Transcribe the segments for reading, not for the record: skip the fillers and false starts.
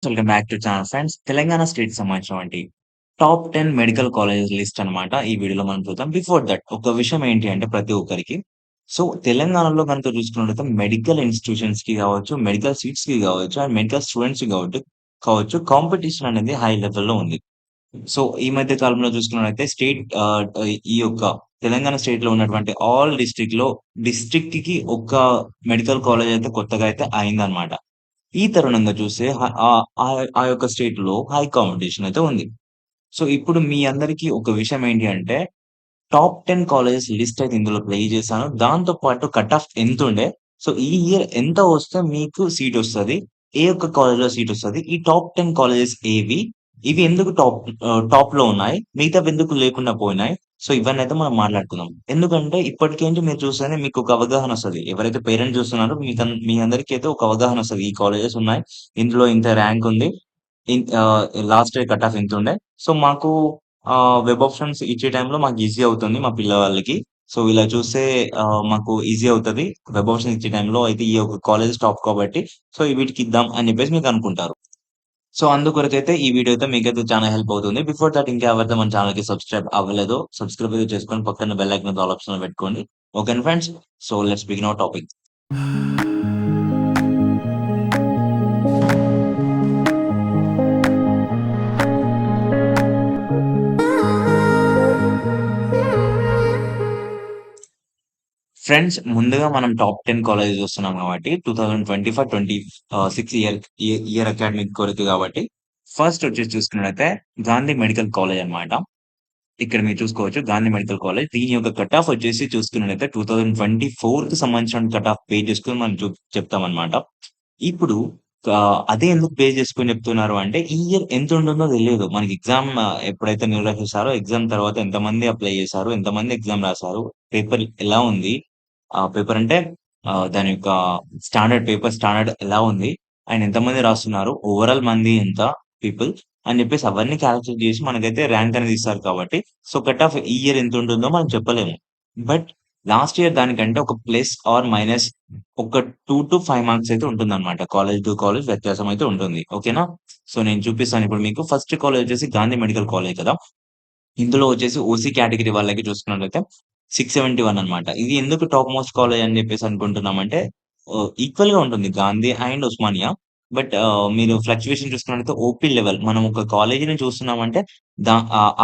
Welcome back to channel friends. Telangana state సంబంధించినటువంటి top 10 medical colleges list అన్నమాట. ఈ వీడియోలో మనం చూద్దాం. బిఫోర్ దట్ ఒక విషయం ఏంటి అంటే ప్రతి ఒక్కరికి తెలంగాణలో గనుక చూసుకున్నట్లయితే మెడికల్ ఇన్‌స్టిట్యూషన్స్‌కి గావచ్చు, మెడికల్ సీట్స్‌కి గావచ్చు అండ్ మెడికల్ స్టూడెంట్స్‌కి కావచ్చు కాంపిటీషన్ అనేది హై లెవెల్‌లో ఉంది. ఈ మధ్య కాలంలో చూసుకున్నట్లయితే ఈ యొక్క తెలంగాణ స్టేట్‌లో ఉన్నటువంటి ఆల్ డిస్ట్రిక్ట్‌కి ఒక మెడికల్ కాలేజ్ అయితే కొత్తగా అయితే అయిందన్నమాట. ఈ తరుణంగా చూస్తే ఆ యొక్క స్టేట్‌లో హై కాంపిటీషన్ అయితే ఉంది. ఇప్పుడు మీ అందరికీ ఒక విషయం ఏంటి అంటే టాప్ 10 కాలేజెస్ లిస్ట్ అయితే ఇందులో ప్లే చేశాను. దాంతో పాటు కట్ ఆఫ్ ఎంతుండే, ఈ ఇయర్ ఎంత వస్తే మీకు సీటొస్తది? ఏ ఒక్క కాలేజ్‌లో సీటొస్తది? ఈ టాప్ 10 కాలేజెస్ ఏవి? ఇవి ఎందుకు టాప్‌లో ఉన్నాయి? మిగతావెందుకు లేకుండా పోయినాయి? ఇవన్నైతే మనం మాట్లాడుకుందాం. ఎందుకంటే ఇప్పటికేంటి మీరు చూస్తేనే మీకొక అవగాహనొస్తది. ఎవరైతే పేరెంట్స్ చూస్తున్నారో మీ అందరికీ అయితే ఒక అవగాహనొస్తది. ఈ కాలేజెస్ ఉన్నాయి. ఇందులో ఇంత ర్యాంక్ ఉంది. లాస్ట్ ఇయర్ కట్ ఆఫ్ ఇంతుండే. మాకు వెబ్ ఆప్షన్స్ ఇచ్చే టైంలో మాకు ఈజీ అవుతుంది మా పిల్లవాళ్ళకి. ఇలా చూస్తే మాకు ఈజీ అవుతది. వెబ్ ఆప్షన్ ఇచ్చే టైంలో అయితే ఈ యొక్క కాలేజెస్ టాప్ కాబట్టి వీటికిద్దాం అని చెప్పేసి మీకనుకుంటారు. అందుకొరకైతే ఈ వీడియో అయితే మీకైతే చాలా హెల్ప్ అవుతుంది. బిఫోర్ థట్ ఇంకెవరైతే మన ఛానెల్‌కి సబ్‌స్క్రైబ్ అవ్వలేదో సబ్‌స్క్రైబ్ అయితే చేసుకొని పక్కన బెల్ ఐకాన్ ఆల్ ఆప్షన్‌లో పెట్టుకోండి. ఓకేనా friends. Let's begin our topic. Friends ముందుగా మనం టాప్ 10 కాలేజెస్ చూస్తున్నాం కాబట్టి 2025, 26 ఇయర్ అకాడమిక్ కొరకు కాబట్టి ఫస్ట్ వచ్చేసి చూసుకున్నట్లయితే గాంధీ మెడికల్ కాలేజ్ అన్నమాట. ఇక్కడ మీరు చూసుకోవచ్చు గాంధీ మెడికల్ కాలేజ్. దీని యొక్క కట్ ఆఫ్ వచ్చేసి చూసుకున్నట్లయితే 2024కి సంబంధించిన కట్ ఆఫ్ బేస్ చేసుకొని మనం చెప్తామన్నమాట. ఇప్పుడు అదే ఎందుకు బేస్ చేసుకొని చెప్తున్నారు అంటే ఈ ఇయర్ ఎంత ఉంటుందో తెలియదు. మనకి ఎగ్జామ్ ఎప్పుడైతే నిర్వహిస్తారో ఎగ్జామ్ తర్వాత ఎంతమంది అప్లై చేశారు? ఎంతమంది ఎగ్జామ్ రాసారు? పేపర్ ఎలా ఉంది? పేపర్ అంటే దాని యొక్క పేపర్ స్టాండర్డ్ ఎలా ఉంది? అండ్ ఎంతమంది రాస్తున్నారు? ఓవరాల్ మంది ఎంత పీపుల్ అని చెప్పేసి అవన్నీ కాలిక్యులేట్ చేసి మనకైతే ర్యాంక్ అనేది ఇస్తారు కాబట్టి కట్ ఆఫ్ ఈ ఇయర్ ఎంత ఉంటుందో మనం చెప్పలేము. బట్ లాస్ట్ ఇయర్ దానికంటే ఒక ప్లస్ ఆర్ మైనస్ ఒక 2-5 మార్క్స్ అయితే ఉంటుందన్నమాట. కాలేజ్ టు కాలేజ్ వ్యత్యాసం అయితే ఉంటుంది. ఓకేనా? నేను చూపిస్తాను ఇప్పుడు మీకు. ఫస్ట్ కాలేజ్ వచ్చేసి గాంధీ మెడికల్ కాలేజ్ కదా! ఇందులో వచ్చేసి ఓసీ కేటగరీ వాళ్ళకి చూసుకున్నట్లయితే 671 అన్నమాట. ఇది ఎందుకు టాప్ మోస్ట్ కాలేజ్ అని చెప్పేసి అనుకుంటున్నామంటే ఈక్వల్‌గా ఉంటుంది గాంధీ అండ్ ఉస్మానియా. మీరు ఫ్లక్చుయేషన్ చూసుకున్నట్లయితే ఓపీ లెవెల్ మనం ఒక కాలేజీని చూస్తున్నామంటే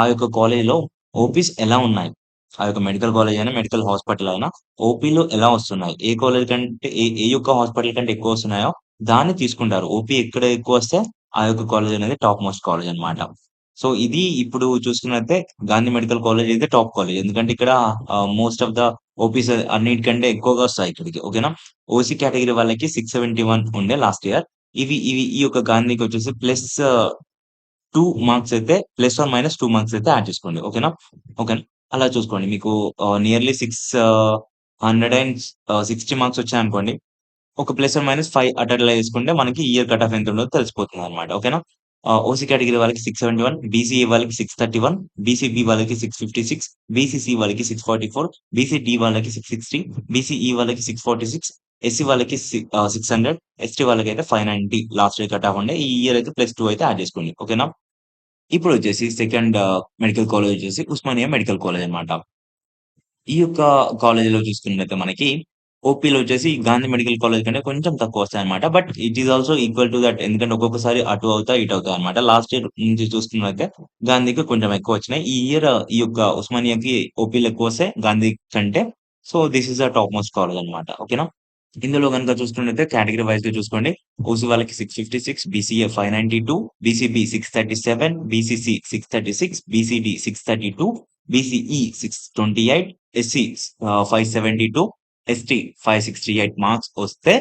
ఆ యొక్క కాలేజీలో ఓపీస్ ఎలా ఉన్నాయి? ఆ యొక్క మెడికల్ కాలేజ్ అయినా, మెడికల్ హాస్పిటల్ అయినా ఓపీలో ఎలా వస్తున్నాయి? ఏ కాలేజ్ కంటే ఏ యొక్క హాస్పిటల్ కంటే ఎక్కువ వస్తున్నాయో దాన్ని తీసుకుంటారు. ఓపీ ఎక్కడ ఎక్కువొస్తే ఆ యొక్క కాలేజ్ అనేది టాప్ మోస్ట్ కాలేజ్ అన్నమాట. ఇది ఇప్పుడు చూసుకున్నట్లయితే గాంధీ మెడికల్ కాలేజ్ అయితే టాప్ కాలేజ్. ఎందుకంటే ఇక్కడ మోస్ట్ ఆఫ్ ద ఓపీస్ అన్నిటికంటే ఎక్కువగా వస్తాయి ఇక్కడికి. ఓకేనా? ఓసీ కేటగరీ వాళ్ళకి 671 ఉండే లాస్ట్ ఇయర్. ఈ యొక్క గాంధీకొచ్చేసి ప్లస్ 2 మార్క్స్ అయితే ప్లస్ ఆర్ మైనస్ 2 మార్క్స్ అయితే యాడ్ చేసుకోండి. ఓకేనా? ఓకేనా? అలా చూసుకోండి. మీకు నియర్లీ 60 మార్క్స్ వచ్చాయనుకోండి. ఒక ప్లస్ ఆర్ మైనస్ 5 అట్లా యేసుకుంటే మనకి ఇయర్ కట్ ఆఫ్ ఎంతుంటదో తెలిసిపోతుందన్నమాట. ఓకేనా? ఓసీ కేటగరీ వాళ్ళకి 671, బీసీఏ వాళ్ళకి 631, బీసీబీ వాళ్ళకి 656, బీసీసీ వాళ్ళకి 644, బీసీడీ వాళ్ళకి 660, బీసీఈ వాళ్ళకి 646, ఎస్సీ వాళ్ళకి 600, ఎస్టీ వాళ్ళకైతే 590 లాస్ట్ ఇయర్ కట్ ఆఫ్ ఉండే. ఈ ఇయర్ అయితే ప్లస్ 2 అయితే యాడ్ చేసుకోండి. ఓకేనా? ఇప్పుడొచ్చేసి సెకండ్ మెడికల్ కాలేజ్ వచ్చేసి ఉస్మానియా మెడికల్ కాలేజ్ అన్నమాట. ఈ యొక్క కాలేజ్‌లో చూసుకున్నట్లయితే మనకి ఓపీలో వచ్చేసి గాంధీ మెడికల్ కాలేజ్ కంటే కొంచెం తక్కువొస్తాయన్నమాట. But it is also equal to that. ఎందుకంటే ఒక్కొక్కసారి అటు అవుతాయి, ఇటు అవుతాయన్నమాట. లాస్ట్ ఇయర్ నుంచి చూసుకున్నట్లయితే గాంధీకి కొంచెం ఎక్కువొచ్చినాయి. ఈ ఇయర్ ఈ యొక్క ఉస్మానియాకి ఓపీలు ఎక్కువొస్తాయి గాంధీ కంటే. This is the top most college అన్నమాట. ఓకేనా? ఇందులో గనుక చూసుకున్నట్లయితే కేటగరీ వైస్‌గా చూసుకోండి. ఓసీ వాళ్ళకి 656, BCA 592, BCB 637, BCC 636, BCD 632, BCE 628, SC 572, ST 568 marks వస్తే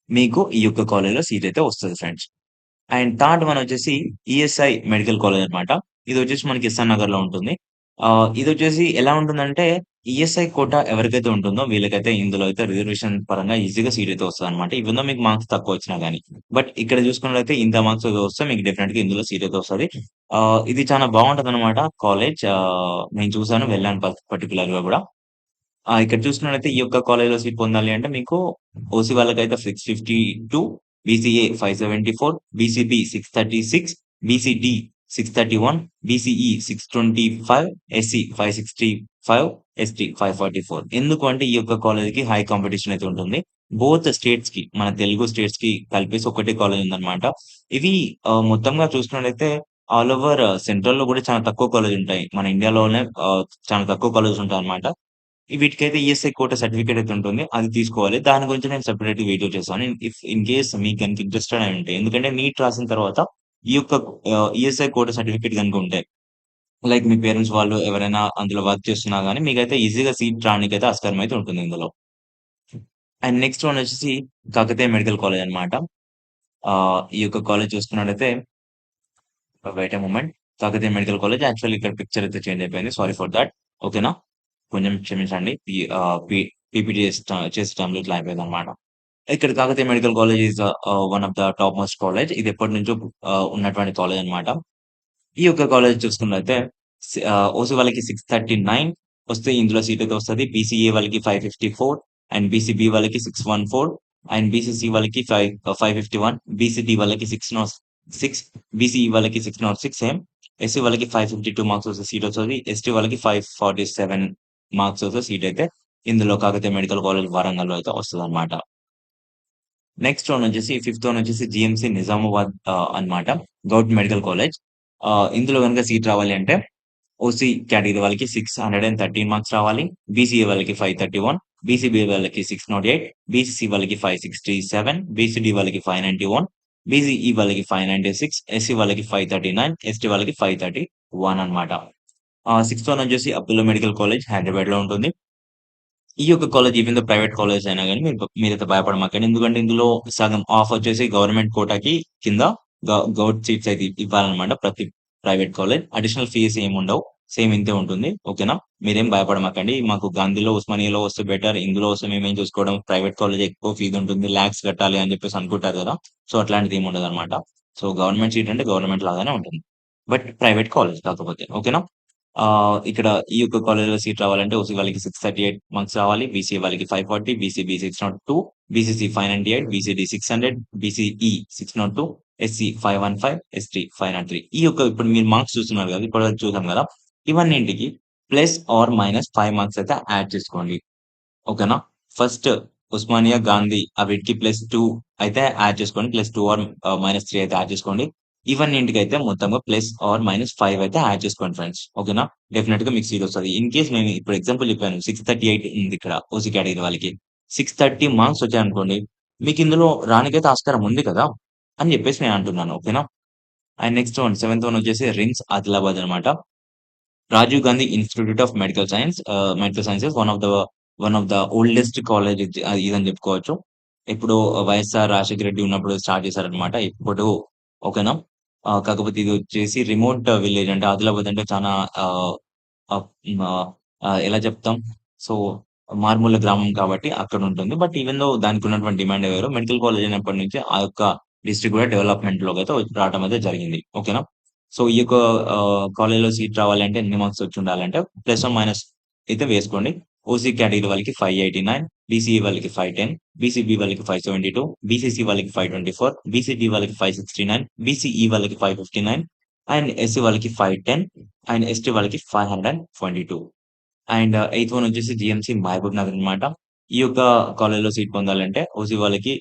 మీకు ఈ యొక్క కాలేజ్‌లో సీట్ అయితే వస్తది ఫ్రెండ్స్. అండ్ థర్డ్ వన్ వచ్చేసి ఈఎస్ఐ మెడికల్ కాలేజ్ అన్నమాట. ఇదొచ్చేసి మనకి ఎస్ఆర్ నగర్‌లో ఉంటుంది. ఇదొచ్చేసి ఎలా ఉంటుందంటే ఈఎస్ఐ కోటా ఎవరికైతే ఉంటుందో వీళ్ళకైతే ఇందులో అయితే రిజర్వేషన్ పరంగా ఈజీగా సీట్ అయితే వస్తదన్నమాట. ఈవెన్ దో మీకు మార్క్స్ తక్కువొచ్చినా గాని. బట్ ఇక్కడ చూసుకున్నట్లయితే ఇంత మార్క్స్ వస్తే మీకు డెఫినెట్‌గా ఇందులో సీట్ అయితే వస్తది. ఇది చాలా బావుంటదన్నమాట కాలేజ్. నేను చూసాను వెళ్ళాను పర్టిక్యులర్‌గా గూడా. ఇక్కడ చూసుకున్నట్లయితే ఈ యొక్క కాలేజ్‌లో సీట్ పొందాలి అంటే మీకు ఓసీ వాళ్ళకైతే 652, BCA 574, BCB 636, BCD 631, BCE 625, SC 565, ST 544. ఎందుకు అంటే ఈ యొక్క కాలేజ్‌కి హై కాంపిటీషన్ అయితే ఉంటుంది. బోత్ స్టేట్స్‌కి మన తెలుగు స్టేట్స్‌కి కలిపేసి ఒకటే కాలేజ్ ఉందన్నమాట. ఇవి మొత్తంగా చూసుకున్నట్లయితే ఆల్ ఓవర్ సెంట్రల్‌లో కూడా చాలా తక్కువ కాలేజ్ ఉంటాయి. మన ఇండియాలోనే చాలా తక్కువ కాలేజెస్ ఉంటాయన్నమాట. వీటికైతే ఈఎస్ఐ కోటా సర్టిఫికేట్ అయితే ఉంటుంది. అది తీసుకోవాలి. దాని గురించి నేను సెపరేట్‌గా వీడియో చేశాను. ఇఫ్ ఇన్ కేస్ మీకు గనుక ఇంట్రెస్టెడ్ అయి ఉంటే. ఎందుకంటే నీట్ రాసిన తర్వాత ఈ యొక్క ఈఎస్ఐ కోటా సర్టిఫికేట్ గనుక ఉంటే, లైక్ మీ పేరెంట్స్ వాళ్ళు ఎవరైనా అందులో వర్క్ చేస్తున్నా గాని మీకైతే ఈజీగా సీట్ రావడానికైతే ఆస్కారం అయితే ఉంటుంది ఇందులో. అండ్ నెక్స్ట్ వన్ వచ్చేసి కాకతీయ మెడికల్ కాలేజ్ అన్నమాట. ఈ యొక్క కాలేజ్ చూసుకున్నట్టయితే wait a moment. Kakatiya medical college actually ఇక్కడ పిక్చర్ అయితే చేంజ్ అయిపోయింది. Sorry for that. ఓకేనా? కొంచెం క్షమించండి. పీపీటీ చేసే టైంలో ఇట్లా అయిపోయిందన్నమాట. ఇక్కడ Kakatiya medical college is one of the top most college. ఇది ఎప్పటినుంచో ఉన్నటువంటి కాలేజ్ అన్నమాట. ఈ యొక్క కాలేజ్ చూసుకున్నట్లయితే ఓసీ వాళ్ళకి 639 వస్తే ఇందులో సీట్ అయితే వస్తది. బీసీఏ వాళ్ళకి 554 అండ్ బీసీబీ వాళ్ళకి 614 అండ్ బీసీసీ వాళ్ళకి 551, బీసీడీ వాళ్ళకి 606, బీసీఈ వాళ్ళకి 606 సేమ్. ఎస్సీ వాళ్ళకి 552 మార్క్స్ వస్తే సీట్ వస్తది. ఎస్టీ వాళ్ళకి 547 మార్క్స్ వస్తే సీట్ అయితే ఇందులో కాకతీయ మెడికల్ కాలేజ్ వరంగల్‌లో అయితే వస్తదన్నమాట. నెక్స్ట్ వన్ వచ్చేసి ఫిఫ్త్ వన్ వచ్చేసి జీఎంసీ నిజామాబాద్ అన్నమాట. Government medical college. ఇందులో గనుక సీట్ రావాలి అంటే ఓసీ కేటగిరీ వాళ్ళకి 613 మార్క్స్ రావాలి. బీసీఏ వాళ్ళకి 531, బీసీబీ వాళ్ళకి 608, బీసీసీ వాళ్ళకి 567, బీసీడీ వాళ్ళకి 591, బీసీఈ వాళ్ళకి 596, ఎస్సీ వాళ్ళకి 539, ఎస్టీ వాళ్ళకి 531 అన్నమాట. సిక్స్త్ వన్ వచ్చేసి అపోలో మెడికల్ కాలేజ్ హైదరాబాద్‌లో ఉంటుంది. ఈ యొక్క college even though private college అయినా గాని మీరైతే భయపడమాకండి. ఎందుకంటే ఇందులో సగం హాఫ్ వచ్చేసి గవర్నమెంట్ కోటాకి కింద గౌట్ సీట్స్ అయితే ఇవ్వాలన్నమాట ప్రతి ప్రైవేట్ కాలేజ్. అడిషనల్ ఫీస్ ఏముండవు. సేమ్ ఇంతే ఉంటుంది. ఓకేనా? మీరేం భయపడమాకండి. మాకు గాంధీలో, ఉస్మానియాలో వస్తే బెటర్. ఇందులో వస్తే మేమేం చూసుకోవడం ప్రైవేట్ కాలేజ్ ఎక్కువ ఫీజ్ ఉంటుంది. లాక్స్ కట్టాలి అని చెప్పేసి అనుకుంటారు కదా! సో, అట్లాంటిది ఏమి ఉండదన్నమాట. సో, గవర్నమెంట్ సీట్ అంటే గవర్నమెంట్ లాగానే ఉంటుంది. బట్ ప్రైవేట్ కాలేజ్ కాకపోతే. ఓకేనా? ఇక్కడ ఈ యొక్క కాలేజ్‌లో సీట్ రావాలంటే ఓసీ వాళ్ళకి 638 మార్క్స్ రావాలి. బీసీఏ వాళ్ళకి 540, BCB 602, BCC 598, BCD 600, BCE 602, SC 515, ST 503. ఈ యొక్క ఇప్పుడు మీరు మార్క్స్ చూస్తున్నారు కదా! ఇప్పటివరకు చూసాం కదా! ఇవన్నింటికి ప్లస్ ఆర్ మైనస్ 5 మార్క్స్ అయితే యాడ్ చేసుకోండి. ఓకేనా? ఫస్ట్ ఉస్మానియా, గాంధీ అవిటికి +2 అయితే యాడ్ చేసుకోండి. +2 ఆర్ -3 అయితే యాడ్ చేసుకోండి. ఇవన్నింటికైతే మొత్తంగా ప్లస్ ఆర్ -5 అయితే యాడ్ చేసుకోండి ఫ్రెండ్స్. ఓకేనా? డెఫినిట్‌గా మీకు సీట్ వస్తది. ఇన్ కేస్ నేను ఇప్పుడు ఎగ్జాంపుల్ చెప్పాను. 638 ఉంది ఇక్కడ ఓసీ కేటగిరీ వాళ్ళకి. 630 మార్క్స్ వచ్చాయనుకోండి. మీకు ఇందులో రానికైతే ఆస్కారం ఉంది కదా! అని చెప్పేసి నేను అంటున్నాను. ఓకేనా? And next one seventh one వచ్చేసి రిమ్స్ ఆదిలాబాద్ అన్నమాట. Rajiv Gandhi institute of medical sciences one of the oldest college ఇదని చెప్పుకోవచ్చు. ఇప్పుడు వైఎస్ఆర్ రాజశేఖర రెడ్డి ఉన్నప్పుడు స్టార్ట్ చేశారన్నమాట. ఇప్పుడు ఓకేనా. కాకపోతే ఇది వచ్చేసి రిమోట్ విలేజ్ అంటే ఆదిలాబాద్ అంటే చానా ఆహ్, ఆహ్, ఆహ్, ఎలా చెప్తాం? సో, మారుమూల గ్రామం కాబట్టి అక్కడుంటుంది. బట్ ఈవెన్ దో దానికున్నటువంటి డిమాండే వేరు. మెడికల్ కాలేజ్ అయినప్పటి నుంచి ఆ యొక్క డిస్ట్రిక్ట్ కూడా డెవలప్‌మెంట్‌లోకైతే రావటం అయితే జరిగింది. ఓకేనా. సో, ఈ యొక్క కాలేజ్‌లో సీట్ రావాలంటే ఎన్ని మార్క్స్ వచ్చుండాలంటే ప్లస్ ఆర్ మైనస్ అయితే వేసుకోండి. ఓసీ కేటగిరీ వాళ్ళకి 589, బీసీఈ వాళ్ళకి 510, బీసీబీ వాళ్ళకి 572, బీసీసీ వాళ్ళకి 524, బీసీడీ వాళ్ళకి 569, బీసీఈ వాళ్ళకి 559 అండ్ ఎస్సీ వాళ్ళకి 510 అండ్ ఎస్టీ వాళ్ళకి 522. అండ్ ఎయిత్ వన్ వచ్చేసి జీఎంసీ మహబూబ్ నగర్ అన్నమాట. ఈ యొక్క కాలేజ్‌లో సీట్ పొందాలంటే ఓసీ వాళ్ళకి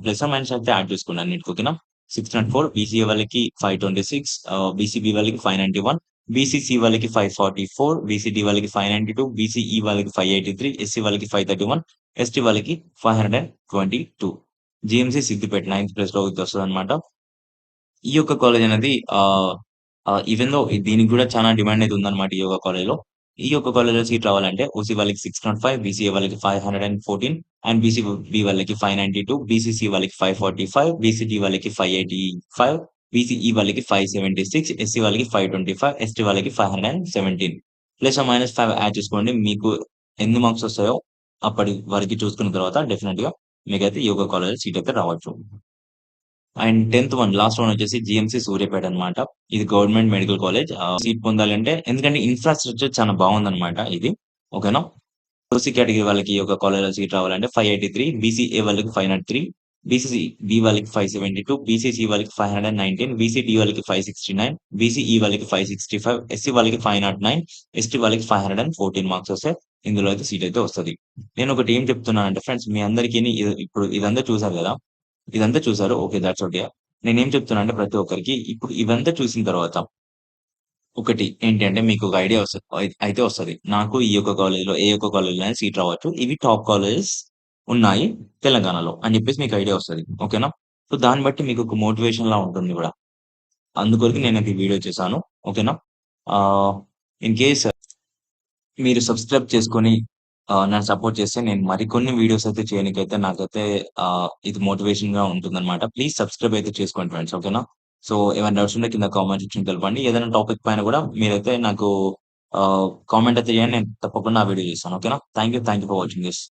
ప్లస్ ఆర్ మైనస్ అయితే యాడ్ చేసుకోండి అన్నిటికి ఓకేనా. 604, బీసీఏ వాళ్ళకి 526, బీసీబీ వాళ్ళకి 591, బీసీసీ వాళ్ళకి 544, బీసీడీ వాళ్ళకి 592, బీసీఈ వాళ్ళకి 583, ఎస్సీ వాళ్ళకి 531, ఎస్టీ వాళ్ళకి 522. జీఎంసీ సిద్దిపేట నైన్త్ ప్లేస్‌లో అయితే వస్తదన్నమాట. ఈ యొక్క కాలేజ్ అనేది ఈవెన్ దో దీనికి గూడా చాలా డిమాండ్ అయితే ఉందన్నమాట ఈ యొక్క కాలేజ్‌లో. ఈ యొక్క కాలేజ్‌లో సీట్ రావాలంటే ఓసీ వాళ్ళకి 605, బీసీఏ వాళ్ళకి 514 అండ్ బీసీబీ వాళ్ళకి 592, బీసీసీ వాళ్ళకి 545, బీసీడీ వాళ్ళకి 585, బీసీఈ వాళ్ళకి 576, ఎస్సీ వాళ్ళకి 525, ఎస్టీ వాళ్ళకి 517. ప్లస్ ఆర్ మైనస్ 5 యాడ్ చేసుకోండి. మీకు ఎన్ని మార్క్స్ వస్తాయో అప్పటి వరకి చూసుకున్న తర్వాత డెఫినిట్‌గా మీకైతే ఈ యొక్క కాలేజ్‌లో సీట్ అయితే రావచ్చు. అండ్ 10థ్ వన్ లాస్ట్ వన్ వచ్చేసి జీఎంసీ సూర్యాపేట అన్నమాట. ఇది గవర్నమెంట్ మెడికల్ కాలేజ్. సీట్ పొందాలంటే ఎందుకంటే ఇన్‌ఫ్రాస్ట్రక్చర్ చాలా బావుందన్నమాట ఇది. ఓకేనా. ఓసీ కేటగిరీ వాళ్ళకి ఈ యొక్క కాలేజ్‌లో సీట్ రావాలంటే 583, బీసీఏ వాళ్ళకి 503, బీసీసీ బి వాళ్ళకి 572, బీసీసీ వాళ్ళకి 519, బీసీడీ వాళ్ళకి 569, బీసీఈ వాళ్ళకి 565, ఎస్సీ వాళ్ళకి 509, ఎస్టీ వాళ్ళకి 514 మార్క్స్ వస్తే ఇందులో అయితే సీట్ అయితే వస్తది. నేనొకటి ఏం చెప్తున్నానంటే ఫ్రెండ్స్ మీ అందరికిని ఇప్పుడు ఇదంతా చూసారు గదా! ఇదంతా చూసారు. ఓకే. Thoughts okay. నేనేం చెప్తున్నా అంటే ప్రతి ఒక్కరికి ఇప్పుడు ఇవంతా చూసిన తర్వాత ఒకటి ఏంటి అంటే మీకు ఒక ఐడియా అయితే వస్తది. నాకు ఈ యొక్క కాలేజ్‌లో ఏ ఒక్క కాలేజ్‌లో సీట్ రావచ్చు. ఇవి టాప్ కాలేజెస్ ఉన్నాయి తెలంగాణలో అని చెప్పేసి మీకు ఐడియా వస్తది. ఓకేనా? సో, దాన్ని బట్టి మీకు ఒక మోటివేషన్‌లా ఉంటుంది గూడా. అందుకొరకు నేనైతే ఈ వీడియో చేశాను. ఓకేనా? ఆహ్, ఇన్ కేస్ మీరు సబ్‌స్క్రైబ్ చేసుకొని నన్ను సపోర్ట్ చేస్తే నేను మరికొన్ని వీడియోస్ అయితే చేయనీకైతే నాకైతే ఇది మోటివేషన్‌గా ఉంటుందన్నమాట. ప్లీజ్ సబ్‌స్క్రైబ్ అయితే చేసుకోండి ఫ్రెండ్స్. ఓకేనా? సో, ఏమైనా డౌట్స్ ఉంటే కింద కామెంట్ సెక్షన్‌లో తెలపండి. ఏదైనా టాపిక్ పైన గూడా మీరైతే నాకు కామెంట్ అయితే చేయండి. నేను తప్పకుండా ఆ వీడియో చేస్తాను. ఓకేనా? Thank you for watching this.